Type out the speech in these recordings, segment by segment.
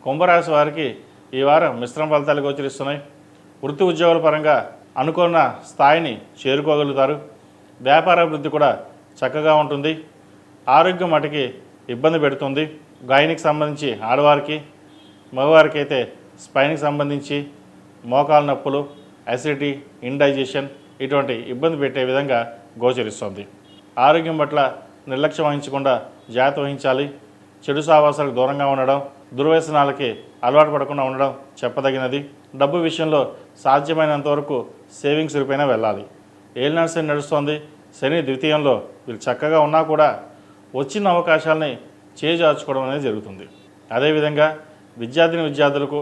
కుంభరాశి వారికి ఈ వారం మిశ్రమ ఫలితాలు గోచరిస్తున్నాయి. వృత్తి ఉద్యోగుల పరంగా అనుకున్న స్థాయిని చేరుకోగలుగుతారు. వ్యాపారాభివృద్ధి కూడా చక్కగా ఉంటుంది. ఆరోగ్యం మటుకి ఇబ్బంది పెడుతుంది. గాయనికి సంబంధించి ఆడవారికి, మగవారికి అయితే స్పైన్కి సంబంధించి మోకాలు నొప్పులు, అసిడిటీ, ఇండైజెషన్ ఇటువంటి ఇబ్బంది పెట్టే విధంగా గోచరిస్తుంది. ఆరోగ్యం పట్ల నిర్లక్ష్యం వహించకుండా జాగ్రత్త వహించాలి. చెడు సావాసాలకు దూరంగా ఉండడం, దుర్వ్యసనాలకి అలవాటు పడకుండా ఉండడం చెప్పదగినది. డబ్బు విషయంలో సాధ్యమైనంత వరకు సేవింగ్స్ రూపైనా వెళ్ళాలి. ఏలినాడు శని నడుస్తోంది. శని ద్వితీయంలో వీళ్ళు చక్కగా ఉన్నా కూడా వచ్చిన అవకాశాలని చేజార్చుకోవడం అనేది జరుగుతుంది. అదేవిధంగా విద్యార్థులకు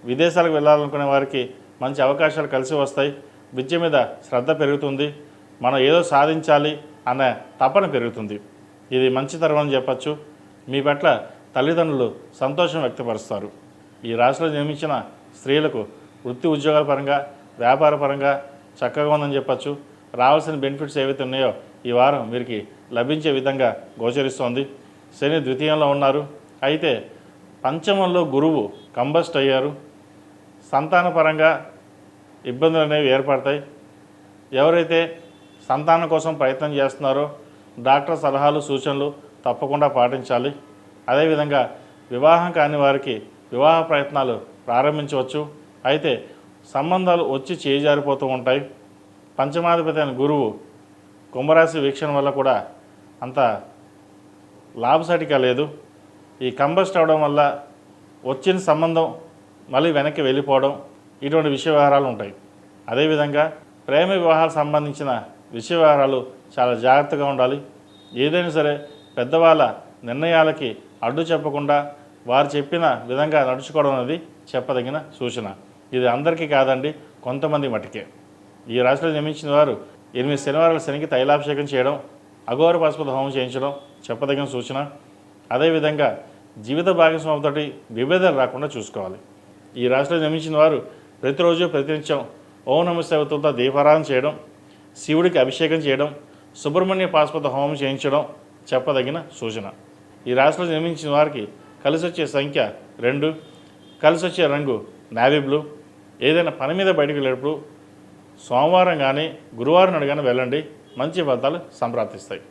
విదేశాలకు వెళ్ళాలనుకునే వారికి మంచి అవకాశాలు కలిసి వస్తాయి. విద్య మీద శ్రద్ధ పెరుగుతుంది. మనం ఏదో సాధించాలి అన్న తపన పెరుగుతుంది. ఇది మంచి తరం అని చెప్పచ్చు. మీ పట్ల తల్లిదండ్రులు సంతోషం వ్యక్తపరుస్తారు. ఈ రాశిలో జన్మించిన స్త్రీలకు వృత్తి ఉద్యోగాల పరంగా, వ్యాపార పరంగా చక్కగా ఉందని చెప్పచ్చు. రావాల్సిన బెనిఫిట్స్ ఏవైతే ఉన్నాయో ఈ వారం వీరికి లభించే విధంగా గోచరిస్తోంది. శని ద్వితీయంలో ఉన్నారు. అయితే పంచమంలో గురువు కంబస్ట్ అయ్యారు. సంతానపరంగా ఇబ్బందులు అనేవి ఏర్పడతాయి. ఎవరైతే సంతానం కోసం ప్రయత్నం చేస్తున్నారో డాక్టర్ సలహాలు, సూచనలు తప్పకుండా పాటించాలి. అదేవిధంగా వివాహం కాని వారికి వివాహ ప్రయత్నాలు ప్రారంభించవచ్చు. అయితే సంబంధాలు వచ్చి చేజారిపోతూ ఉంటాయి. పంచమాధిపతి అయిన గురువు కుంభరాశి వీక్షణ వల్ల కూడా అంత లాభసాటిగా లేదు. ఈ కంబస్ట్ అవడం వల్ల వచ్చిన సంబంధం మళ్ళీ వెనక్కి వెళ్ళిపోవడం ఇటువంటి విషయ వ్యవహారాలు ఉంటాయి. అదేవిధంగా ప్రేమ వివాహాలకు సంబంధించిన విషయ వ్యవహారాలు చాలా జాగ్రత్తగా ఉండాలి. ఏదైనా సరే పెద్దవాళ్ళ నిర్ణయాలకి అడ్డు చెప్పకుండా వారు చెప్పిన విధంగా నడుచుకోవడం అనేది చెప్పదగిన సూచన. ఇది అందరికీ కాదండి, కొంతమంది మటుకే. ఈ రాశిలో జన్మించిన వారు 8 శనివారాల శనికి తైలాభిషేకం చేయడం, అఘోర పాశుపత హోమం చేయించడం చెప్పదగిన సూచన. అదేవిధంగా జీవిత భాగస్వామితో విభేదాలు రాకుండా చూసుకోవాలి. ఈ రాశిలో జన్మించిన వారు ప్రతిరోజు ప్రతినిత్యం ఓం నమః శివాయతో దీపారాధన చేయడం, శివుడికి అభిషేకం చేయడం, సుబ్రహ్మణ్య పాశుపత హోమం చేయించడం చెప్పదగిన సూచన. ఈ రాశిలో జన్మించిన వారికి కలిసి వచ్చే సంఖ్య 2, కలిసి వచ్చే రంగు నావీ బ్లూ. ఏదైనా పని మీద బయటకు వెళ్ళేటప్పుడు సోమవారం కానీ గురువారం నాడు కానీ వెళ్ళండి, మంచి ఫలితాలు సంప్రాప్తిస్తాయి.